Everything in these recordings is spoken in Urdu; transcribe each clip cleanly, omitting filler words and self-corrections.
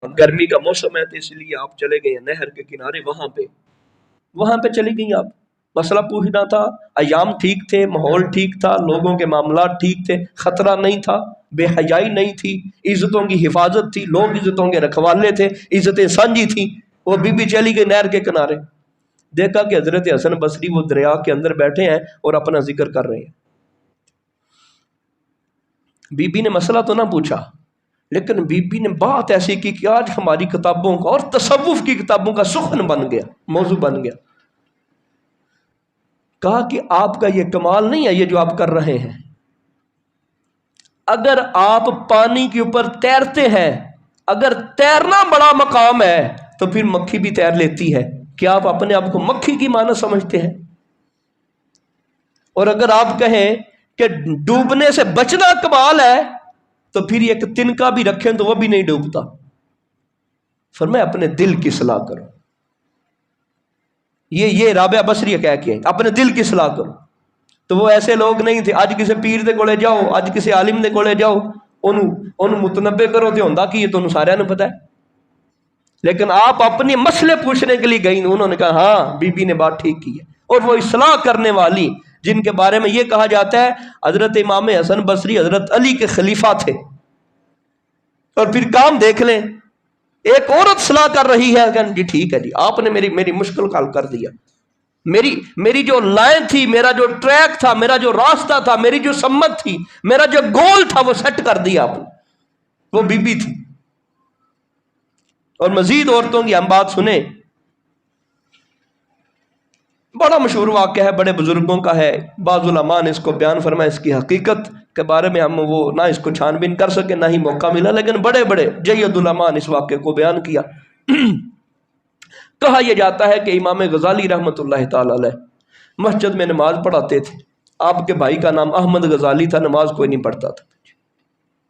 گرمی کا موسم ہے تو اس لیے آپ چلے گئے نہر کے کنارے، وہاں پہ چلی گئی آپ، مسئلہ پوچھنا تھا، ایام ٹھیک تھے، ماحول ٹھیک تھا، لوگوں کے معاملات ٹھیک تھے، خطرہ نہیں تھا، بے حیائی نہیں تھی، عزتوں کی حفاظت تھی، لوگ عزتوں کے رکھوالے تھے، عزتیں سانجھی تھیں۔ وہ بی بی چلی گئی نہر کے کنارے، دیکھا کہ حضرت حسن بصری وہ دریا کے اندر بیٹھے ہیں اور اپنا ذکر کر رہے ہیں۔ بی بی نے مسئلہ تو نہ پوچھا، لیکن بی بی نے بات ایسی کی کہ آج ہماری کتابوں کا اور تصوف کی کتابوں کا سخن بن گیا، موضوع بن گیا۔ کہا کہ آپ کا یہ کمال نہیں ہے یہ جو آپ کر رہے ہیں، اگر آپ پانی کے اوپر تیرتے ہیں، اگر تیرنا بڑا مقام ہے تو پھر مکھی بھی تیر لیتی ہے، کیا آپ اپنے آپ کو مکھی کی مانند سمجھتے ہیں؟ اور اگر آپ کہیں کہ ڈوبنے سے بچنا کمال ہے تو پھر ایک تنکا بھی رکھیں تو وہ بھی نہیں ڈوبتا۔ فرمایا اپنے دل کی اصلاح کرو، یہ رابعہ بصری کہہ کے اپنے دل کی اصلاح کرو۔ تو وہ ایسے لوگ نہیں تھے، اج کسی پیر دے کولے جاؤ، اج کسی عالم دے کولے جاؤ، انہوں متنبع کرو تو ہوندا کی یہ تو سارے پتہ ہے، لیکن آپ اپنے مسئلے پوچھنے کے لیے گئی، انہوں نے کہا ہاں بی بی نے بات ٹھیک کی ہے۔ اور وہ اصلاح کرنے والی جن کے بارے میں یہ کہا جاتا ہے حضرت امام حسن بصری حضرت علی کے خلیفہ تھے۔ اور پھر کام دیکھ لیں، ایک عورت صلاح کر رہی ہے کہ جی ٹھیک ہے جی آپ نے میری مشکل حل کر دیا، میری جو لائن تھی، میرا جو ٹریک تھا، میرا جو راستہ تھا، میری جو سمت تھی، میرا جو گول تھا وہ سیٹ کر دیا آپ نے۔ وہ بی بی تھی۔ اور مزید عورتوں کی ہم بات سنیں، بڑا مشہور واقعہ ہے، بڑے بزرگوں کا ہے، بعض علماء نے اس کو بیان فرمایا، اس کی حقیقت کے بارے میں ہم وہ نہ اس کو چھان بین کر سکے نہ ہی موقع ملا، لیکن بڑے بڑے جید علماء نے اس واقعے کو بیان کیا۔ کہا یہ جاتا ہے کہ امام غزالی رحمۃ اللہ تعالی علیہ مسجد میں نماز پڑھاتے تھے، آپ کے بھائی کا نام احمد غزالی تھا، نماز کوئی نہیں پڑھتا تھا،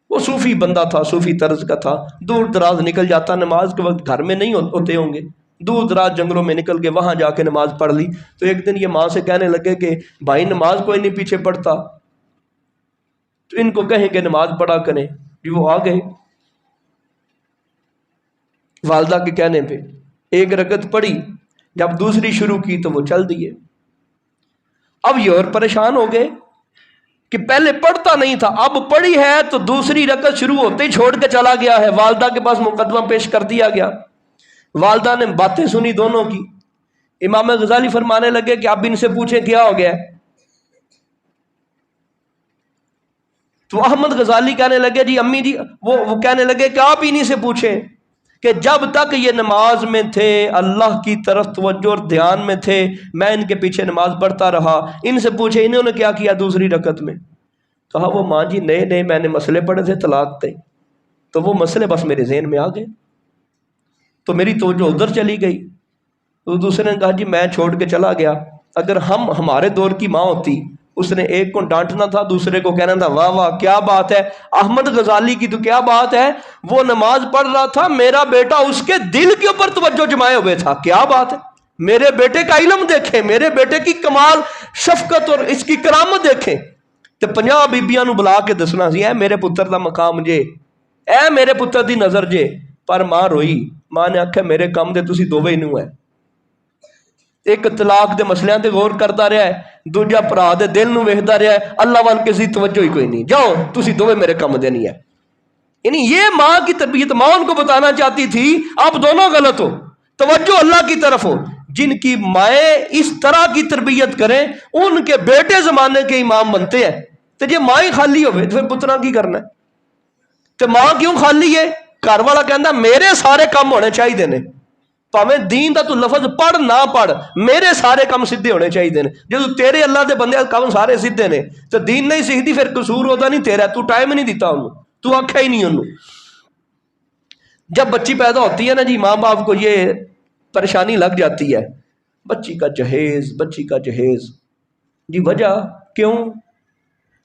وہ صوفی بندہ تھا، صوفی طرز کا تھا، دور دراز نکل جاتا، نماز کے وقت گھر میں نہیں ہوتے ہوں گے، دور دراز جنگلوں میں نکل کے وہاں جا کے نماز پڑھ لی۔ تو ایک دن یہ ماں سے کہنے لگے کہ بھائی نماز کوئی نہیں پیچھے پڑھتا، تو ان کو کہیں کہ نماز پڑھا کریں، جی وہ آ گئے والدہ کے کہنے پہ، ایک رکعت پڑھی، جب دوسری شروع کی تو وہ چل دیے۔ اب یہ اور پریشان ہو گئے کہ پہلے پڑھتا نہیں تھا، اب پڑھی ہے تو دوسری رکعت شروع ہوتے ہی چھوڑ کے چلا گیا ہے، والدہ کے پاس مقدمہ پیش کر دیا گیا۔ والدہ نے باتیں سنی دونوں کی، امام غزالی فرمانے لگے کہ آپ ان سے پوچھیں کیا ہو گیا ہے؟ تو احمد غزالی کہنے لگے جی امی جی، وہ کہنے لگے کہ آپ انہی سے پوچھیں کہ جب تک یہ نماز میں تھے، اللہ کی طرف توجہ اور دھیان میں تھے، میں ان کے پیچھے نماز پڑھتا رہا، ان سے پوچھے انہوں نے کیا کیا دوسری رکعت میں؟ کہا وہ ماں جی نئے میں نے مسئلے پڑھے تھے طلاق تھے، تو وہ مسئلے بس میرے ذہن میں آ گئے تو میری توجہ ادھر چلی گئی۔ تو دوسرے نے کہا جی میں چھوڑ کے چلا گیا، اگر ہمارے دور کی ماں ہوتی، اس نے ایک کو ڈانٹنا تھا، دوسرے کو کہنا تھا واہ واہ کیا بات ہے۔ احمد غزالی کی تو کیا بات ہے، وہ نماز پڑھ رہا تھا، میرا بیٹا اس کے دل کے اوپر توجہ جمائے ہوئے تھا، کیا بات ہے، میرے بیٹے کا علم دیکھیں، میرے بیٹے کی کمال شفقت اور اس کی کرامت دیکھیں۔ تو 50 بیبیاں نو بلا کے دسنا سی اے میرے پتر دا مقام جے، اے میرے پتر دی نظر جے، پر ماں روئی، ماں نے آکھیا میرے کام دے تسی دوویں نو ہے، ایک طلاق دے مسئلیاں تے غور کرتا رہا ہے، دوجا بھرا دے دل نو ویکھدا رہا ہے، اللہ وال کسی توجہ ہی کوئی نہیں، جاؤ تسی دوویں میرے کام دے نہیں ہے۔ یعنی یہ ماں کی تربیت، ماں ان کو بتانا چاہتی تھی آپ دونوں غلط ہو، توجہ اللہ کی طرف ہو۔ جن کی مائیں اس طرح کی تربیت کریں ان کے بیٹے زمانے کے امام بنتے ہیں۔ تو جی ماں ہی خالی ہوئے تو پھر پترا کی کرنا ہے؟ تو ماں کیوں خالی ہے؟ گھر والا کہندا میرے سارے کام ہونے چاہیے نے، پاویں دین دا تو لفظ پڑھ نہ پڑھ، میرے سارے کام سیدھے ہونے چاہیے نے۔ جب تیرے اللہ دے بندے کام سارے سیدھے نے تو دین نہیں سیکھتی، پھر قصور ہوتا نہیں تیرا، تو ٹائم نہیں دیتا انہوں، تو آکھا ہی نہیں انہوں۔ جب بچی پیدا ہوتی ہے نا جی، ماں باپ کو یہ پریشانی لگ جاتی ہے، بچی کا جہیز جی، وجہ کیوں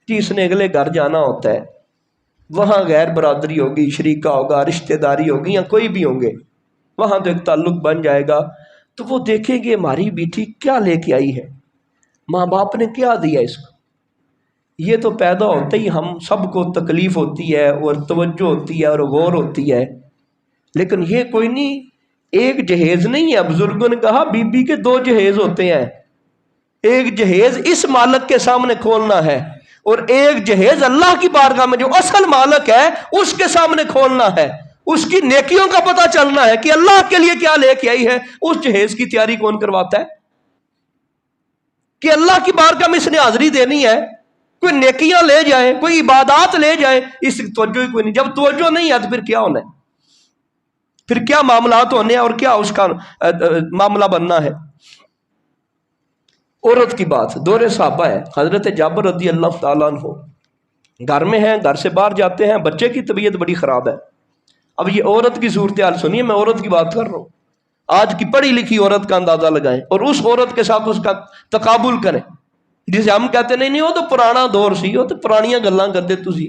جی اس نے اگلے گھر جانا ہوتا ہے، وہاں غیر برادری ہوگی، شریکہ ہوگا، رشتہ داری ہوگی یا کوئی بھی ہوں گے، وہاں تو ایک تعلق بن جائے گا، تو وہ دیکھیں گے ہماری بیٹی کیا لے کے آئی ہے، ماں باپ نے کیا دیا اس کو۔ یہ تو پیدا ہوتے ہی ہم سب کو تکلیف ہوتی ہے اور توجہ ہوتی ہے اور غور ہوتی ہے، لیکن یہ کوئی نہیں، ایک جہیز نہیں ہے۔ بزرگوں نے کہا بی بی کے دو جہیز ہوتے ہیں، ایک جہیز اس مالک کے سامنے کھولنا ہے اور ایک جہیز اللہ کی بارگاہ میں جو اصل مالک ہے اس کے سامنے کھولنا ہے۔ اس کی نیکیوں کا پتہ چلنا ہے کہ اللہ کے لیے کیا لے کے آئی ہے۔ اس جہیز کی تیاری کون کرواتا ہے؟ کہ اللہ کی بارگاہ میں اس نے حاضری دینی ہے، کوئی نیکیاں لے جائے، کوئی عبادات لے جائے، اس کی توجہ ہی کوئی نہیں۔ جب توجہ نہیں ہے تو پھر کیا ہونا ہے، پھر کیا معاملات ہونے ہیں اور کیا اس کا معاملہ بننا ہے۔ عورت کی بات دور صحابہ ہے۔ حضرت جابر رضی اللہ تعالیٰ عنہ گھر میں ہیں، گھر سے باہر جاتے ہیں، بچے کی طبیعت بڑی خراب ہے۔ اب یہ عورت کی صورتحال سنیے، میں عورت کی بات کر رہا ہوں۔ آج کی پڑھی لکھی عورت کا اندازہ لگائیں اور اس عورت کے ساتھ اس کا تقابل کریں جسے ہم کہتے نہیں وہ تو پرانا دور سی، وہ تو پرانیاں گلاں کرتے تسی۔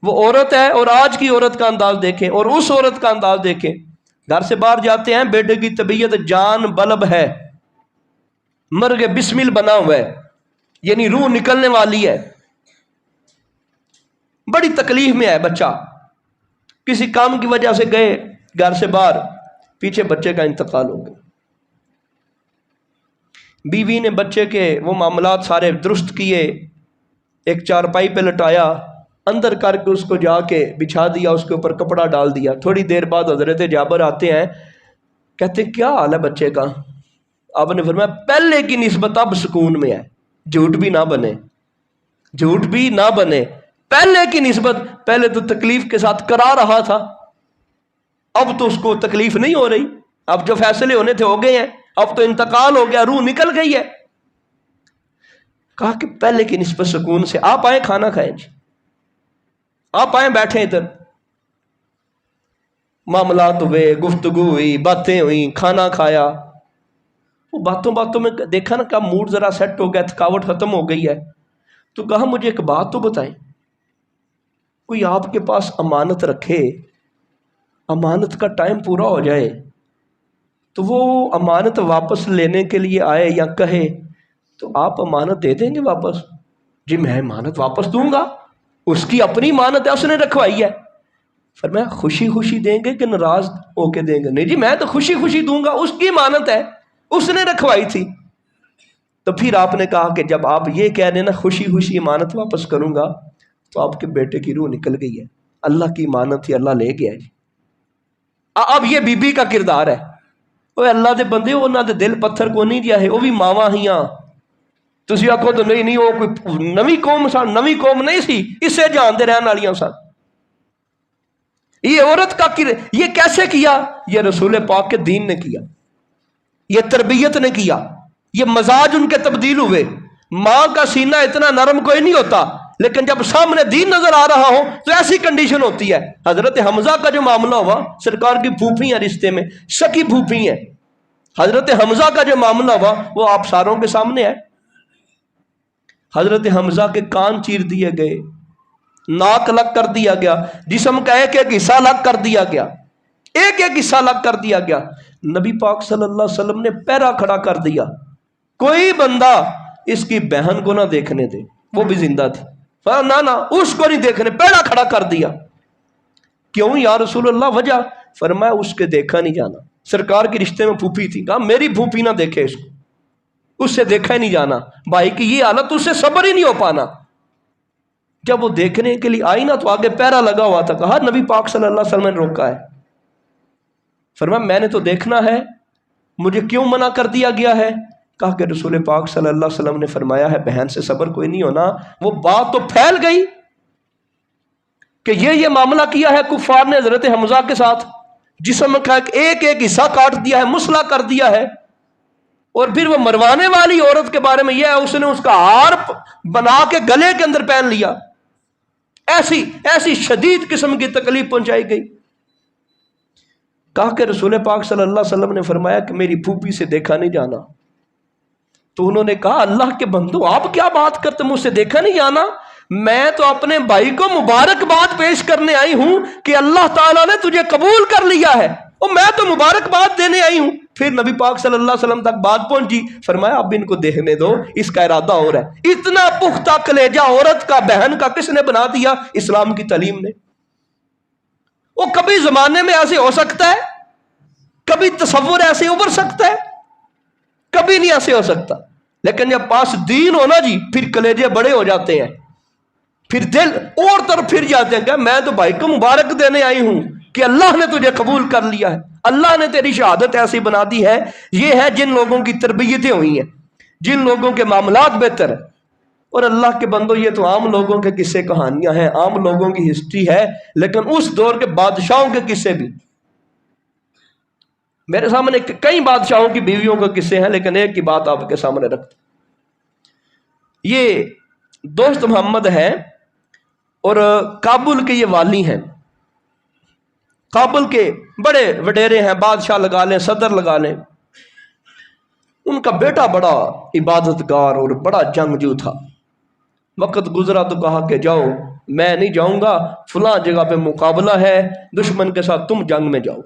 وہ عورت ہے اور آج کی عورت کا انداز دیکھیں اور اس عورت کا انداز دیکھیں۔ گھر سے باہر جاتے ہیں، بیٹے کی طبیعت جان بلب ہے، مرگ بسمل بنا ہوا ہے، یعنی روح نکلنے والی ہے، بڑی تکلیف میں ہے بچہ، کسی کام کی وجہ سے گئے گھر سے باہر، پیچھے بچے کا انتقال ہو گیا۔ بیوی نے بچے کے وہ معاملات سارے درست کیے، ایک چارپائی پہ لٹایا، اندر کر کے اس کو جا کے بچھا دیا، اس کے اوپر کپڑا ڈال دیا۔ تھوڑی دیر بعد حضرت جابر آتے ہیں، کہتے کیا حال ہے بچے کا؟ آپ نے فرمایا پہلے کی نسبت اب سکون میں ہے، جھوٹ بھی نہ بنے، جھوٹ بھی نہ بنے، پہلے کی نسبت، پہلے تو تکلیف کے ساتھ کرا رہا تھا، اب تو اس کو تکلیف نہیں ہو رہی، اب جو فیصلے ہونے تھے ہو گئے ہیں، اب تو انتقال ہو گیا، روح نکل گئی ہے۔ کہا کہ پہلے کی نسبت سکون سے، آپ آئیں کھانا کھائیں جی، آپ آئیں بیٹھیں ادھر۔ معاملات ہوئے، گفتگو ہوئی، باتیں ہوئی، کھانا کھایا۔ وہ باتوں باتوں میں دیکھا نا کہ موڈ ذرا سیٹ ہو گیا، تھکاوٹ ختم ہو گئی ہے، تو کہا مجھے ایک بات تو بتائیں، کوئی آپ کے پاس امانت رکھے، امانت کا ٹائم پورا ہو جائے تو وہ امانت واپس لینے کے لیے آئے یا کہے تو آپ امانت دے دیں گے واپس؟ جی میں امانت واپس دوں گا، اس کی اپنی امانت ہے، اس نے رکھوائی ہے۔ فرمایا خوشی خوشی دیں گے کہ ناراض ہو کے دیں گے؟ نہیں جی میں تو خوشی خوشی دوں گا، اس کی امانت ہے، اس نے رکھوائی تھی۔ تو پھر آپ نے کہا کہ جب آپ یہ کہہ دیں نا خوشی خوشی امانت واپس کروں گا، تو آپ کے بیٹے کی روح نکل گئی ہے، اللہ کی امانت تھی، اللہ لے گیا جی۔ اب یہ بی بی کا کردار ہے۔ وہ اللہ دے بندے انہاں دے دل پتھر کو نہیں دیا ہے، وہ بھی ماواں ہیاں۔ تسی آکھو تو نہیں وہ کوئی نوی قوم سن، نوی قوم نہیں سی، اسے جان دے رہن والیاں سن۔ یہ عورت کا یہ کیسے کیا؟ یہ رسول پاک کے دین نے کیا، یہ تربیت نے کیا، یہ مزاج ان کے تبدیل ہوئے۔ ماں کا سینہ اتنا نرم کوئی نہیں ہوتا، لیکن جب سامنے دین نظر آ رہا ہو تو ایسی کنڈیشن ہوتی ہے۔ حضرت حمزہ کا جو معاملہ ہوا، سرکار کی پھوپھی ہیں رشتے میں، سکی پھوپھی ہیں، حضرت حمزہ کا جو معاملہ ہوا وہ آپ ساروں کے سامنے ہے۔ حضرت حمزہ کے کان چیر دیے گئے، ناک الگ کر دیا گیا، جسم کا ایک ایک حصہ الگ کر دیا گیا، ایک ایک حصہ الگ کر دیا گیا۔ نبی پاک صلی اللہ علیہ وسلم نے پیرا کھڑا کر دیا، کوئی بندہ اس کی بہن کو نہ دیکھنے دے، وہ بھی زندہ تھی، نہ اس کو نہیں دیکھنے، پیرا کھڑا کر دیا۔ کیوں یا رسول اللہ؟ وجہ؟ فرمایا اس کے دیکھا نہیں جانا۔ سرکار کے رشتے میں پھوپھی تھی، کہا میری پھوپھی نہ دیکھے اس کو، اس سے دیکھا ہی نہیں جانا۔ بھائی کی یہ حالت، اس سے صبر ہی نہیں ہو پانا۔ جب وہ دیکھنے کے لیے آئی نا تو آگے پیرا لگا ہوا تھا، کہا نبی پاک صلی اللہ علیہ وسلم نے روکا ہے۔ فرمایا میں نے تو دیکھنا ہے، مجھے کیوں منع کر دیا گیا ہے؟ کہا کہ رسول پاک صلی اللہ علیہ وسلم نے فرمایا ہے بہن سے صبر کوئی نہیں ہونا۔ وہ بات تو پھیل گئی کہ یہ معاملہ کیا ہے کفار نے حضرت حمزہ کے ساتھ، جسم کا ایک ایک حصہ کاٹ دیا ہے، مسلح کر دیا ہے۔ اور پھر وہ مروانے والی عورت کے بارے میں یہ ہے، اس نے اس کا ہار بنا کے گلے کے اندر پہن لیا۔ ایسی شدید قسم کی تکلیف پہنچائی گئی۔ کہا کہ رسول پاک صلی اللہ علیہ وسلم نے فرمایا کہ میری پھوپھی سے دیکھا نہیں جانا۔ تو انہوں نے کہا اللہ کے بندو آپ کیا بات کرتے، مجھ سے دیکھا نہیں جانا؟ میں تو اپنے بھائی کو مبارکباد پیش کرنے آئی ہوں کہ اللہ تعالیٰ نے تجھے قبول کر لیا ہے، اور میں تو مبارکباد دینے آئی ہوں۔ پھر نبی پاک صلی اللہ علیہ وسلم تک بات پہنچی، فرمایا اب ان کو دیکھنے دو، اس کا ارادہ ہو رہا ہے۔ اتنا پختہ کلیجہ عورت کا، بہن کا کس نے بنا دیا؟ اسلام کی تعلیم نے۔ وہ کبھی زمانے میں ایسے ہو سکتا ہے، کبھی تصور ایسے ابھر سکتا ہے، کبھی نہیں ایسے ہو سکتا. لیکن جب پاس دین ہونا جی، پھر کلیجے بڑے ہو جاتے ہیں، پھر دل اور طرف پھر جاتے ہیں کہ میں تو بھائی کو مبارک دینے آئی ہوں کہ اللہ نے تجھے قبول کر لیا ہے، اللہ نے تیری شہادت ایسی بنا دی ہے. یہ ہے جن لوگوں کی تربیتیں ہوئی ہیں، جن لوگوں کے معاملات بہتر ہیں. اور اللہ کے بندو، یہ تو عام لوگوں کے قصے کہانیاں ہیں، عام لوگوں کی ہسٹری ہے، لیکن اس دور کے بادشاہوں کے قصے بھی. میرے سامنے کئی بادشاہوں کی بیویوں کے قصے ہیں، لیکن ایک کی بات آپ کے سامنے رکھتا. یہ دوست محمد ہیں اور کابل کے یہ والی ہیں، کابل کے بڑے وڈیرے ہیں، بادشاہ لگا لیں، صدر لگا لیں. ان کا بیٹا بڑا عبادت گار اور بڑا جنگجو تھا. وقت گزرا تو کہا کہ جاؤ، میں نہیں جاؤں گا، فلاں جگہ پہ مقابلہ ہے دشمن کے ساتھ، تم جنگ میں جاؤ.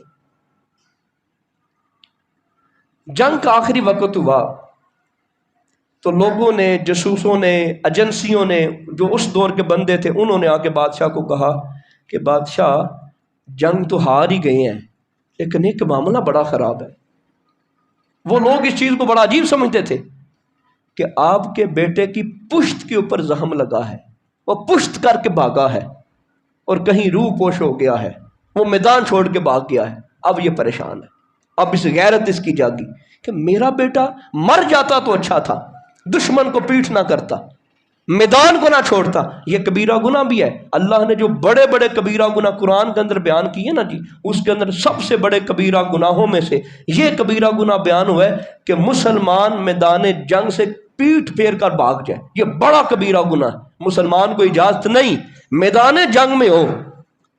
جنگ کا آخری وقت ہوا تو لوگوں نے، جاسوسوں نے، ایجنسیوں نے، جو اس دور کے بندے تھے، انہوں نے آ کے بادشاہ کو کہا کہ بادشاہ جنگ تو ہار ہی گئے ہیں، لیکن ایک معاملہ بڑا خراب ہے. وہ لوگ اس چیز کو بڑا عجیب سمجھتے تھے کہ آپ کے بیٹے کی پشت کے اوپر زخم لگا ہے، وہ پشت کر کے بھاگا ہے اور کہیں روح پوش ہو گیا ہے، وہ میدان چھوڑ کے بھاگ گیا ہے. اب یہ پریشان ہے، اب اس غیرت اس کی جاگی کہ میرا بیٹا مر جاتا تو اچھا تھا، دشمن کو پیٹھ نہ کرتا، میدان کو نہ چھوڑتا. یہ کبیرہ گناہ بھی ہے. اللہ نے جو بڑے بڑے کبیرہ گناہ قرآن کے اندر بیان کیے نا جی، اس کے اندر سب سے بڑے کبیرہ گناہوں میں سے یہ کبیرہ گناہ بیان ہوا ہے کہ مسلمان میدان جنگ سے پیٹھ پھیر کر بھاگ جائے. یہ بڑا کبیرہ گناہ ہے. مسلمان کو اجازت نہیں میدان جنگ میں ہو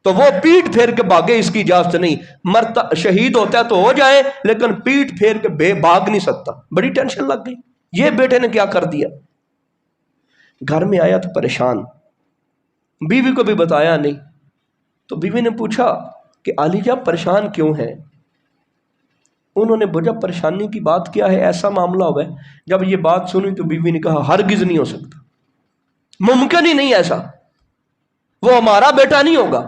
تو وہ پیٹھ پھیر کے بھاگے، اس کی اجازت نہیں. مرتا شہید ہوتا ہے تو ہو جائے، لیکن پیٹھ پھیر کے بھاگ نہیں سکتا. بڑی ٹینشن لگ گئی. یہ بیٹے نے کیا کر دیا، گھر میں آیا تو پریشان، بیوی کو بھی بتایا نہیں. تو بیوی نے پوچھا کہ علی جان پریشان کیوں ہیں؟ انہوں نے بوجھا پریشانی کی بات کیا ہے، ایسا معاملہ ہوا ہے. جب یہ بات سنی تو بیوی نے کہا ہرگز نہیں ہو سکتا، ممکن ہی نہیں ایسا، وہ ہمارا بیٹا نہیں ہوگا.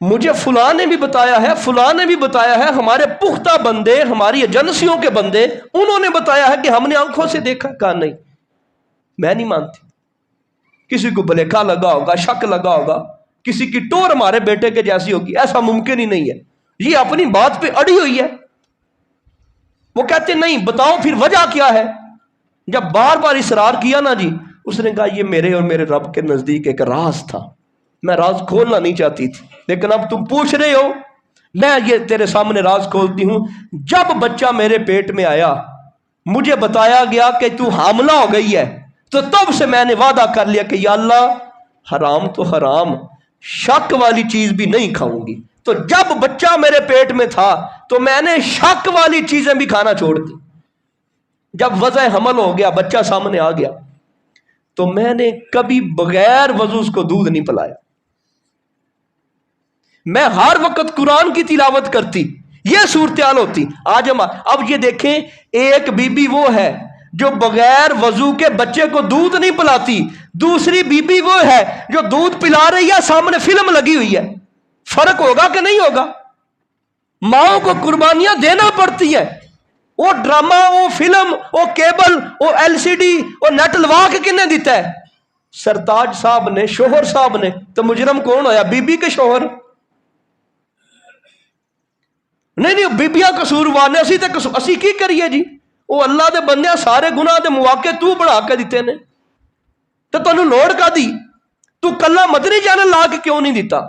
مجھے فلاں نے بھی بتایا ہے، فلاں نے بھی بتایا ہے، ہمارے پختہ بندے، ہماری ایجنسیوں کے بندے، انہوں نے بتایا ہے کہ ہم نے آنکھوں سے دیکھا. کہا نہیں، میں نہیں مانتی. کسی کو بھلیکا لگا ہوگا، شک لگا ہوگا، کسی کی ٹور ہمارے بیٹے کے جیسی ہوگی، ایسا ممکن ہی نہیں ہے. یہ اپنی بات پہ اڑی ہوئی ہے. وہ کہتے نہیں، بتاؤ پھر وجہ کیا ہے. جب بار بار اصرار کیا نا جی، اس نے کہا یہ میرے اور میرے رب کے نزدیک ایک راز تھا، میں راز کھولنا نہیں چاہتی تھی، لیکن اب تم پوچھ رہے ہو، میں یہ تیرے سامنے راز کھولتی ہوں. جب بچہ میرے پیٹ میں آیا، مجھے بتایا گیا کہ تو حاملہ ہو گئی ہے، تو تب سے میں نے وعدہ کر لیا کہ یا اللہ حرام تو حرام، شک والی چیز بھی نہیں کھاؤں گی. تو جب بچہ میرے پیٹ میں تھا تو میں نے شک والی چیزیں بھی کھانا چھوڑ دی. جب وضع حمل ہو گیا، بچہ سامنے آ گیا، تو میں نے کبھی بغیر وضو اس کو دودھ نہیں پلایا. میں ہر وقت قرآن کی تلاوت کرتی. یہ صورتحال ہوتی. آج ہم اب یہ دیکھیں، ایک بی بی وہ ہے جو بغیر وضو کے بچے کو دودھ نہیں پلاتی، دوسری بی بی وہ ہے جو دودھ پلا رہی ہے، سامنے فلم لگی ہوئی ہے. فرق ہوگا کہ نہیں ہوگا؟ ماؤں کو قربانیاں دینا پڑتی ہیں. وہ ڈرامہ، وہ فلم، وہ کیبل، وہ ایل سی ڈی، وہ نیٹ لوا کے کنے دیتا ہے؟ سرتاج صاحب نے، شوہر صاحب نے. تو مجرم کون ہویا؟ بی بی کے شوہر. نہیں بیبیاں قصوروار نے، اسی کی کریے جی. وہ اللہ دے بندے سارے گناہ دے مواقع تو بڑھا کے دیتے نے، تو تنوں لوڑ کا دی؟ تو کلا مدنی چینل لا کے کیوں نہیں دیتا؟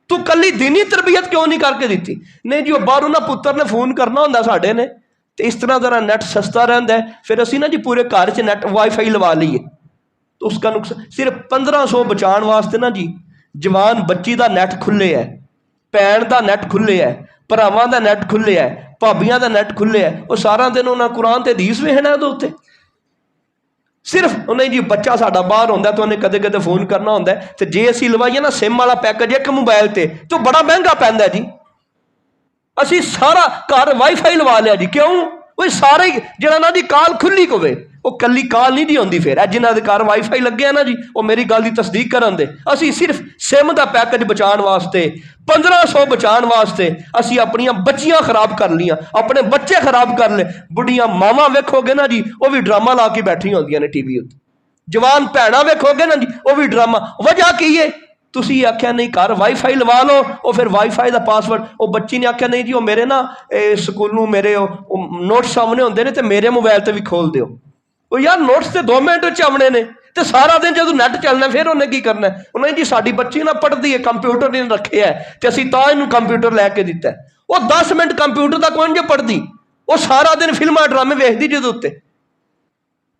تو کلی دینی تربیت کیوں نہیں کر کے دیتی؟ نہیں جی، وہ باہروں نہ پتر نے فون کرنا ہوں ساڈے نے، تو اس طرح ذرا نیٹ سستا رہتا ہے، پھر اسی نا جی پورے گھر چ نیٹ وائی فائی لوا لیے. تو اس کا نقصان صرف 1500 بچان واسطے نا جی، جوان بچی دا نیٹ کھلے ہے، بھن دا نیٹ کھلے ہے، بھراواں دا نیٹ کھلے ہے، بھابیاں دا نیٹ کھلے ہے. وہ سارا دن انہاں قرآن تے حدیث ویکھنا ہے. تے صرف انہیں جی بچہ ساڈا باہر ہوندا تو انہیں کدے کدے فون کرنا ہوندا ہے. تے جے اسی لوائیے نا سم والا پیکج ایک موبائل تے تو بڑا مہنگا پیندا ہے جی. اسی سارا گھر وائی فائی لوا لیا جی. کیوں؟ وہ سارے جڑا نا دی کال کھلی ہوے، وہ کلی کال نہیں دی ہوندی پھر جنہاں دے گھر وائی فائی لگے نا جی وہ میری گل دی تصدیق کرن دے اسی صرف سم دا پیکج بچان واسطے 1500 بچان واسطے اسی اپنیاں بچیاں خراب کر لیاں اپنے بچے خراب کر لے بڑھیاں ماما ویکھو گے نا جی وہ بھی ڈرامہ لا کے بیٹھی ہوندیاں نے ٹی وی تے جوان بھیڑاں ویکھو گے نا جی وہ بھی ڈرامہ وجہ کی ہے تسی آکھیا نہیں گھر وائی فائی لوا لو وہ پھر وائی فائی دا پاسورڈ وہ بچی نے آکھیا نہیں جی وہ میرے نا سکولوں میرے نوٹ سامنے ہوندے نے تے میرے موبائل تے بھی کھول دیو وہ یار نوٹس تے 2 منٹ وچ آونے نے تے سارا دن جدوں نیٹ چلنا پھر انہیں کی کرنا ہے انہیں جی ساڈی بچی نہ پڑھدی ہے کمپیوٹر نہیں رکھے ہے تے اسی تاں اینوں کمپیوٹر لے کے دیتا ہے وہ 10 منٹ کمپیوٹر دا کون جو پڑھدی وہ سارا دن فلماں ڈرامے ویکھدی جدوں تے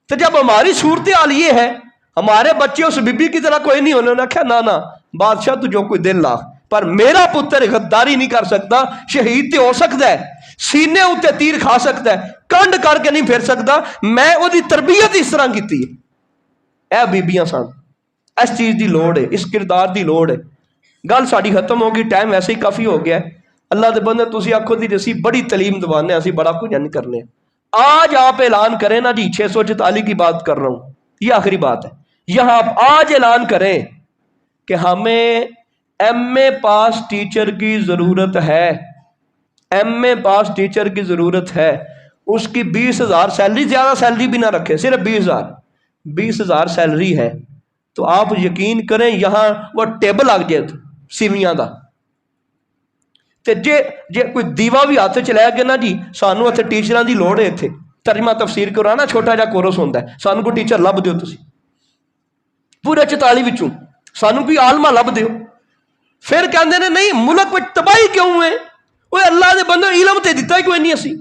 تو جب ہماری صورتحال یہ ہے ہمارے بچے اس بی بی کی طرح کوئی نہیں ہونے انہوں نے کہا نا بادشاہ تو جو کوئی دل لا پر میرا پتر غداری نہیں کر سکتا شہید تے ہو سکتا ہے سینے اتے تیر کھا سکتا ہے کنڈ کر کے نہیں پھر سکتا میں وہ دی تربیت اس طرح کیتی ہے اے بیبیاں سان اس چیز دی لوڑ ہے اس کردار دی لوڑ ہے گل ساڑی ختم ہوگی ٹائم ایسے ہی کافی ہو گیا ہے اللہ دے بندے تسی آکھو دی جیسی بڑی تعلیم دوانے اسی بڑا کچھ نہیں کرنے آج آپ اعلان کریں نا جی 644 کی بات کر رہا ہوں یہ آخری بات ہے یہاں آپ آج اعلان کریں کہ ہمیں ایم اے پاس ٹیچر کی ضرورت ہے ایم اے پاس ٹیچر کی ضرورت ہے اس کی 20,000 سیلری زیادہ سیلری بھی نہ رکھے صرف 20,000 سیلری ہے تو آپ یقین کریں یہاں وہ ٹیبل لگ جائے سیویاں دا تے جے کوئی دیوا بھی ہاتھ چ لے گیا نا جی سانو اتنے ٹیچراں دی لوڑ ہے اتنے ترجمہ تفسیر کرانا چھوٹا جا کورس ہوتا ہے سانو کوئی ٹیچر لب دیو تسی پورے 44 وچوں سانو کوئی عالمہ لب دیو پھر کہندے نے نہیں ملک وچ تباہی کیوں ہے وہ اللہ دے بندے علم تے دتا ہی کوئی نہیں اسی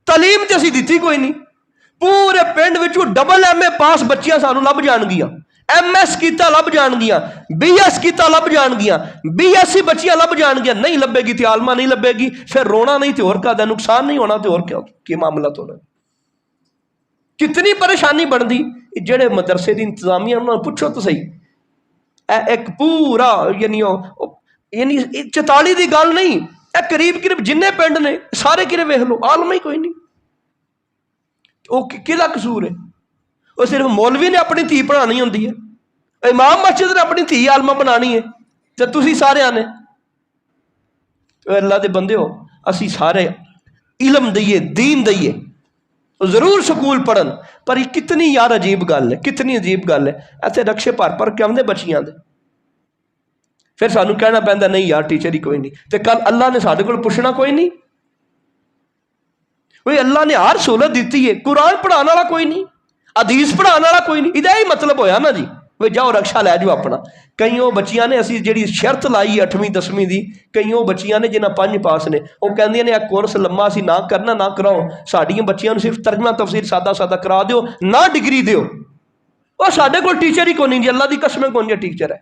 تعلیم تے اسی دتی کوئی نہیں پورے پنڈ وچوں ڈبل ایم اے پاس بچیاں سانو لب جان گیاں ایم ایس کیتا لب جان گیا بی ایس کیتا لب جان گیا بی ایس سی بچیاں لب جان گیا نہیں لبے گی تے عالمہ نہیں لبے گی پھر رونا نہیں تے اور کا نقصان نہیں ہونا تے اور کیا معاملہ تو ہونا کتنی پریشانی بن دی جڑے مدرسے دی انتظامیہ انہوں نے پوچھو تو صحیح ایک پورا یعنی 44 دی گل نہیں اے قریب جننے پنڈ نے سارے کرے ویکھ لو عالم ہی کوئی نہیں وہ کہدا قصور ہے وہ صرف مولوی نے اپنی دھی پڑھانی ہوندی ہے امام مسجد نے اپنی دھی عالمہ بنانی ہے تے تسی سارے آنے اللہ دے بندے ہو اسی سارے علم دئیے دین دئیے ضرور سکول پڑھن پر یہ کتنی یار عجیب گل ہے کتنی عجیب گل ہے ایسے رکشے پر کے آمدے بچیاں دے پھر سانو کہنا پہندا نہیں یار ٹیچر ہی کوئی نہیں تے کل اللہ نے ساڈے کول پوچھنا کوئی نہیں وہی اللہ نے ہر سہولت دیتی ہے قرآن پڑھانے والا کوئی نہیں حدیث پڑھانے والا کوئی نہیں یہ ہی مطلب ہویا نا جی وہ جاؤ رکشا لے جاؤ اپنا کئی وہ بچیاں نے اسی جڑی شرط لائی 8ویں 10ویں دی کئی وہ بچیاں نے جنہیں 5 پاس نے وہ کہندیاں نے ایک کورس لمبا اسی نہ کرنا نہ کراؤ ساڈیاں بچیاں نوں صرف ترجمہ تفسیر سادہ سادہ کرا دیو نہ ڈگری دیو اور ساڈے کول ٹیچر ہی کوئی نہیں جی اللہ دی قسم کون جا ٹیچر ہے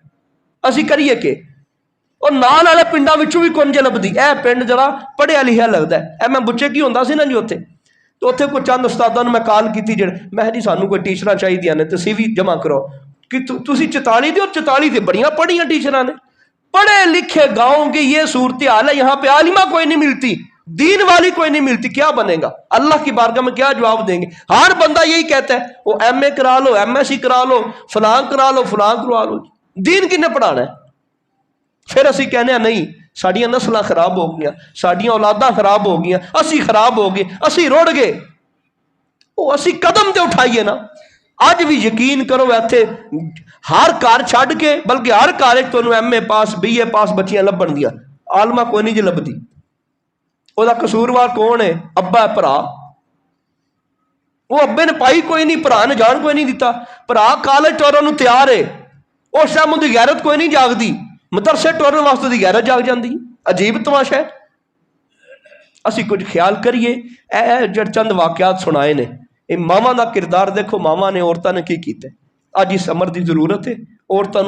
اسی کریے کہ اور نال والے پنڈاں وچوں بھی کون جا لبدی اے پنڈ جڑا پڑھیا لکھیا لگدا ہے اے میں بچے کی ہوندا سی نا جی اوتھے تو اتنے کوئی چند استادوں میں کال کی جڑے میں جی سانو کوئی ٹیچراں چاہیے نے تو سی وی جمع کرو کہ تسی 44 دے اور 44 دے بڑیاں پڑھیاں ٹیچراں نے پڑھے لکھے گاؤں کی یہ صورتحال ہے یہاں پہ عالمہ کوئی نہیں ملتی دین والی کوئی نہیں ملتی کیا بنے گا اللہ کی بارگاہ میں کیا جواب دیں گے ہر بندہ یہی کہتا ہے وہ ایم اے کرا لو ایم ایس سی کرا لو فلاں کرا لو فلاں کروا لو دین کنے پڑھانا ہے پھر اسی کہنے ہیں نہیں ساڑیاں نسلیں خراب ہو گیا ساڑیاں اولاداں خراب ہو گیا اسی خراب ہو گئے اسی روڑ گئے وہ اسی قدم تے اٹھائیے نا اج بھی یقین کرو ایتھے ہر گھر چھڈ کے بلکہ ہر گھر تو ایم اے پاس بی اے پاس بچیاں لبن دیا عالمہ کوئی نہیں جی لبدی وہ قصوروار کون ہے ابا ہے بھرا وہ ابے نے پائی کوئی نہیں بھرا نے جان کوئی نہیں دیتا بھرا کالج ٹورن تیار ہے اس ٹائم دی غیرت کوئی نہیں جاگدی مدرسے ٹورن واسطے دی غیرت جاگ جاندی عجیب تماشا ہے اسی کچھ خیال کریے اے جڑ چند واقعات سنائے نے ماما دا کردار دیکھو ماما نے عورتوں نے کی کیتے اج اس امر دی ضرورت ہے عورتوں